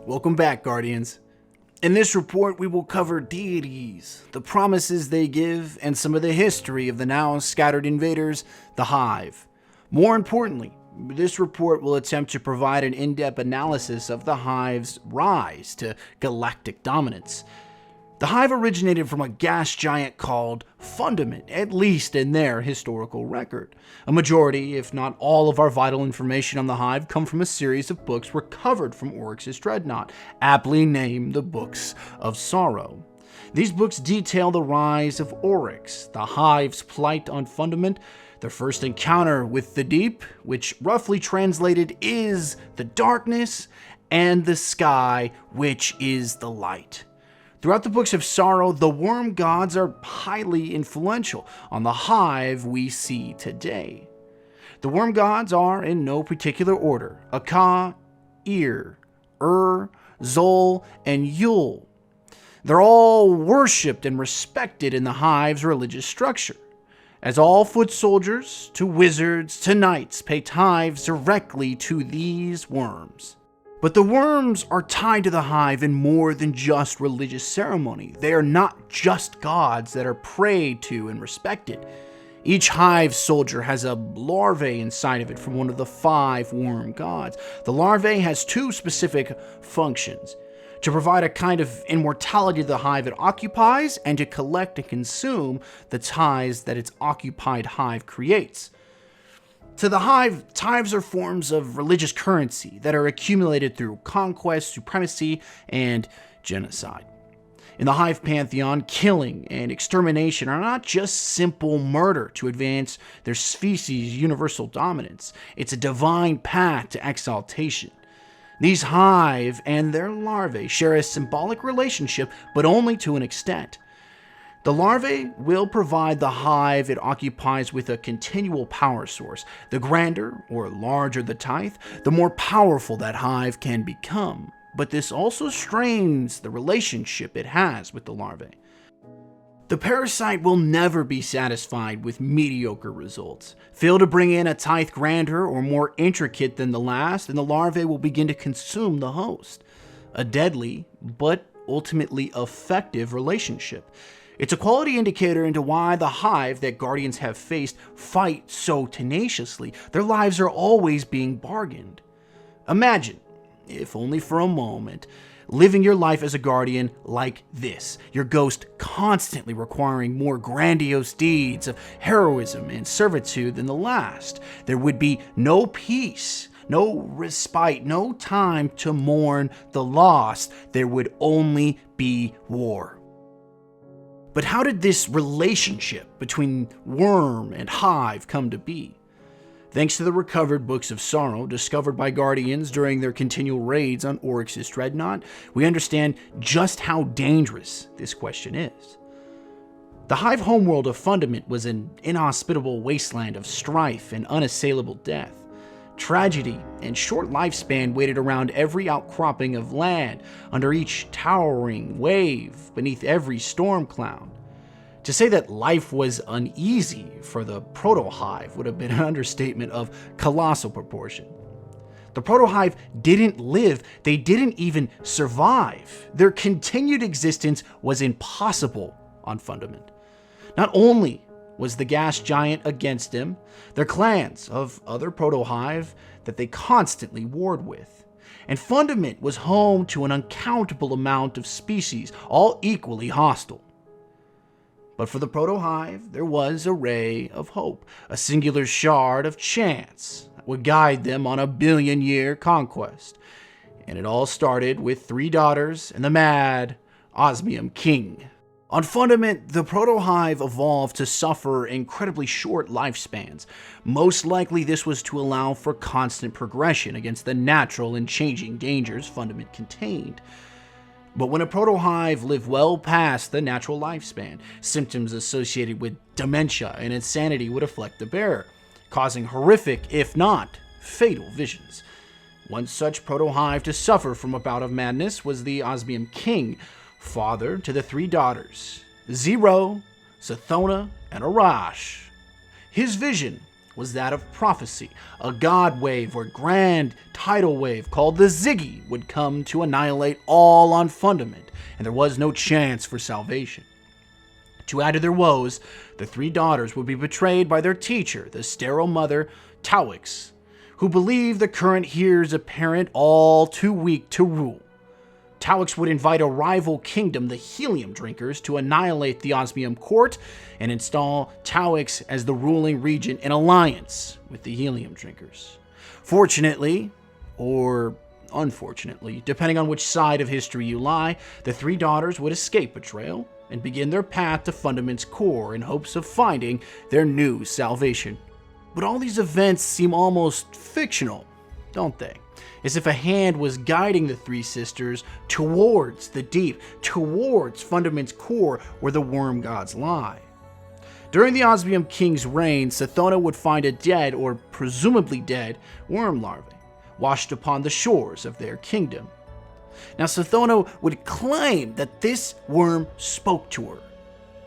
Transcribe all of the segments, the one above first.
Welcome back, Guardians. In this report, we will cover deities, the promises they give, and some of the history of the now scattered invaders, the Hive. More importantly, this report will attempt to provide an in-depth analysis of the Hive's rise to galactic dominance. The Hive originated from a gas giant called Fundament, at least in their historical record. A majority, if not all, of our vital information on the Hive come from a series of books recovered from Oryx's Dreadnought, aptly named the Books of Sorrow. These books detail the rise of Oryx, the Hive's plight on Fundament, their first encounter with the deep, which roughly translated is the darkness, and the sky, which is the light. Throughout the Books of Sorrow, the worm gods are highly influential on the Hive we see today. The worm gods are in no particular order: Aka, Ir, Zol, and Yul. They're all worshipped and respected in the Hive's religious structure, as all foot soldiers, to wizards, to knights pay tithes directly to these worms. But the worms are tied to the Hive in more than just religious ceremony. They are not just gods that are prayed to and respected. Each Hive soldier has a larvae inside of it from one of the 5 worm gods. The larvae has 2 specific functions: to provide a kind of immortality to the Hive it occupies, and to collect and consume the ties that its occupied Hive creates. To the Hive, tithes are forms of religious currency that are accumulated through conquest, supremacy, and genocide. In the Hive pantheon, killing and extermination are not just simple murder to advance their species' universal dominance. It's a divine path to exaltation. These Hive and their larvae share a symbolic relationship, but only to an extent. The larvae will provide the Hive it occupies with a continual power source. The grander or larger the tithe, the more powerful that Hive can become. But this also strains the relationship it has with the larvae. The parasite will never be satisfied with mediocre results. Fail to bring in a tithe grander or more intricate than the last, and the larvae will begin to consume the host. A deadly, but ultimately effective relationship. It's a quality indicator into why the Hive that Guardians have faced fight so tenaciously. Their lives are always being bargained. Imagine, if only for a moment, living your life as a Guardian like this. Your ghost constantly requiring more grandiose deeds of heroism and servitude than the last. There would be no peace, no respite, no time to mourn the lost. There would only be war. But how did this relationship between worm and Hive come to be? Thanks to the recovered Books of Sorrow discovered by Guardians during their continual raids on Oryx's Dreadnought, we understand just how dangerous this question is. The Hive homeworld of Fundament was an inhospitable wasteland of strife and unassailable death. Tragedy and short lifespan waited around every outcropping of land, under each towering wave, beneath every storm cloud. To say that life was uneasy for the proto-Hive would have been an understatement of colossal proportion. The proto-Hive didn't live, they didn't even survive. Their continued existence was impossible on Fundament. Not only was the gas giant against him, their clans of other proto-Hive that they constantly warred with. And Fundament was home to an uncountable amount of species, all equally hostile. But for the proto-Hive, there was a ray of hope, a singular shard of chance that would guide them on a billion-year conquest. And it all started with 3 daughters and the mad Osmium King. On Fundament, the proto-Hive evolved to suffer incredibly short lifespans. Most likely this was to allow for constant progression against the natural and changing dangers Fundament contained. But when a proto-Hive lived well past the natural lifespan, symptoms associated with dementia and insanity would afflict the bearer, causing horrific, if not fatal, visions. One such proto-Hive to suffer from a bout of madness was the Osmium King, father to the 3 daughters, Zero, Sathona, and Arash. His vision was that of prophecy. A god wave or grand tidal wave called the Ziggy would come to annihilate all on Fundament, and there was no chance for salvation. To add to their woes, the three daughters would be betrayed by their teacher, the sterile mother, Tawix, who believed the current heirs apparent all too weak to rule. Tawix would invite a rival kingdom, the Helium Drinkers, to annihilate the Osmium court and install Tawix as the ruling regent in alliance with the Helium Drinkers. Fortunately, or unfortunately, depending on which side of history you lie, the three daughters would escape betrayal and begin their path to Fundament's core in hopes of finding their new salvation. But all these events seem almost fictional, don't they? As if a hand was guiding the three sisters towards the deep, towards Fundament's core where the worm gods lie. During the Osmium King's reign, Sathona would find a dead, or presumably dead, worm larvae washed upon the shores of their kingdom. Now, Sathona would claim that this worm spoke to her,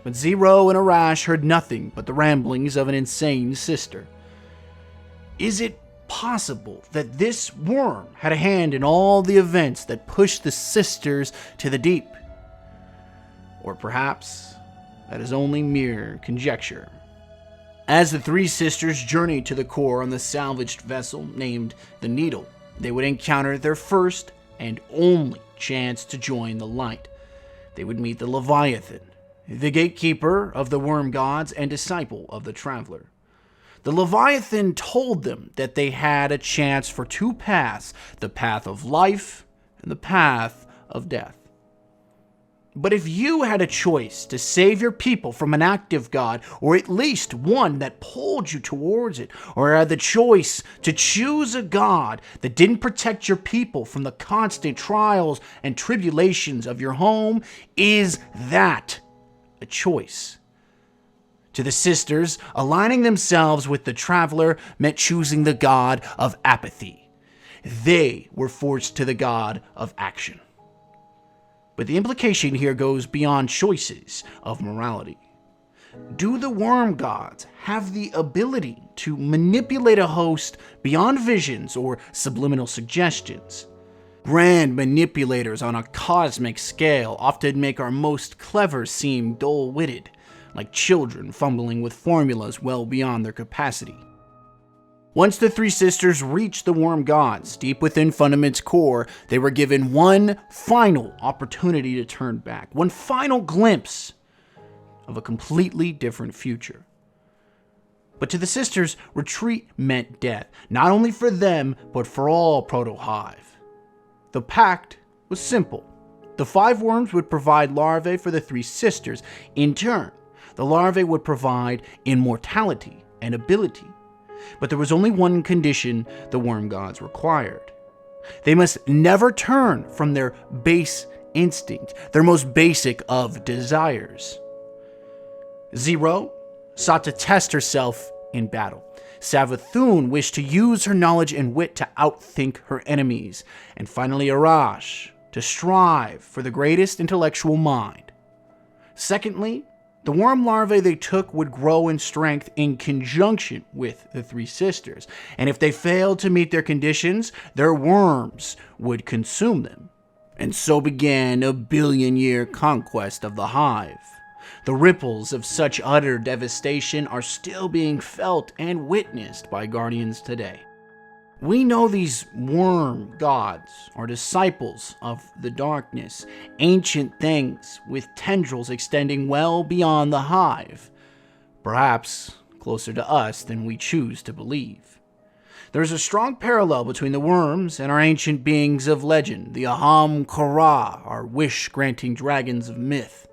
but Zero and Arash heard nothing but the ramblings of an insane sister. Is it possible that this worm had a hand in all the events that pushed the sisters to the deep? Or perhaps that is only mere conjecture. As the three sisters journeyed to the core on the salvaged vessel named the Needle, they would encounter their first and only chance to join the light. They would meet the Leviathan, the gatekeeper of the worm gods and disciple of the Traveler. The Leviathan told them that they had a chance for two paths, the path of life and the path of death. But if you had a choice to save your people from an active god, or at least one that pulled you towards it, or had the choice to choose a god that didn't protect your people from the constant trials and tribulations of your home, is that a choice? To the sisters, aligning themselves with the Traveler meant choosing the god of apathy. They were forced to the god of action. But the implication here goes beyond choices of morality. Do the worm gods have the ability to manipulate a host beyond visions or subliminal suggestions? Grand manipulators on a cosmic scale often make our most clever seem dull-witted, like children fumbling with formulas well beyond their capacity. Once the three sisters reached the worm gods deep within Fundament's core, they were given one final opportunity to turn back, one final glimpse of a completely different future. But to the sisters, retreat meant death, not only for them, but for all Proto-Hive. The pact was simple. The 5 worms would provide larvae for the 3 sisters. In turn, the larvae would provide immortality and ability. But there was only one condition the worm gods required. They must never turn from their base instinct, their most basic of desires. Zero sought to test herself in battle. Savathun wished to use her knowledge and wit to outthink her enemies. And finally Arash, to strive for the greatest intellectual mind. Secondly, the worm larvae they took would grow in strength in conjunction with the 3 sisters, and if they failed to meet their conditions, their worms would consume them. And so began a billion-year conquest of the Hive. The ripples of such utter devastation are still being felt and witnessed by Guardians today. We know these worm gods are disciples of the darkness, ancient things with tendrils extending well beyond the Hive, perhaps closer to us than we choose to believe. There is a strong parallel between the worms and our ancient beings of legend, the Aham Kara, our wish-granting dragons of myth.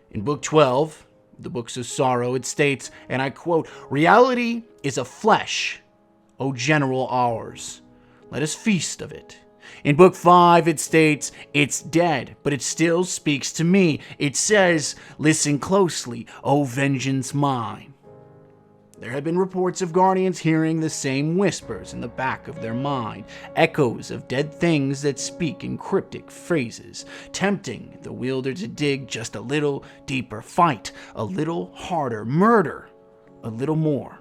In Book 12, the Books of Sorrow, it states, and I quote, "Reality is a flesh, O general ours, let us feast of it." In Book 5 it states, "It's dead, but it still speaks to me." It says, "Listen closely, O vengeance mine." There have been reports of Guardians hearing the same whispers in the back of their mind, echoes of dead things that speak in cryptic phrases, tempting the wielder to dig just a little deeper, fight a little harder, murder a little more.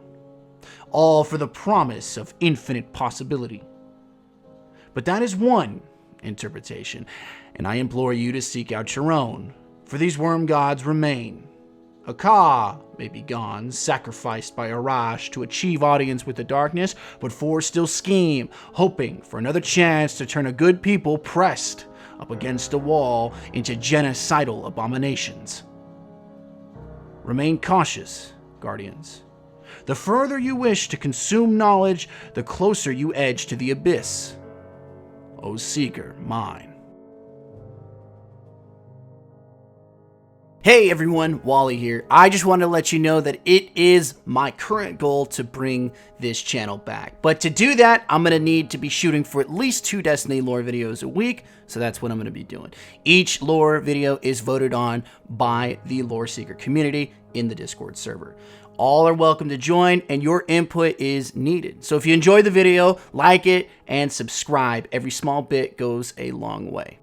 all for the promise of infinite possibility. But that is one interpretation, and I implore you to seek out your own, for these worm gods remain. Haka may be gone, sacrificed by Arash to achieve audience with the darkness, but four still scheme, hoping for another chance to turn a good people pressed up against a wall into genocidal abominations. Remain cautious, Guardians. The further you wish to consume knowledge, the closer you edge to the abyss. O Seeker mine. Hey everyone, Wally here. I just wanted to let you know that it is my current goal to bring this channel back. But to do that, I'm going to need to be shooting for at least 2 Destiny lore videos a week, so that's what I'm going to be doing. Each lore video is voted on by the Lore Seeker community in the Discord server. All are welcome to join, and your input is needed. So if you enjoyed the video, like it and subscribe. Every small bit goes a long way.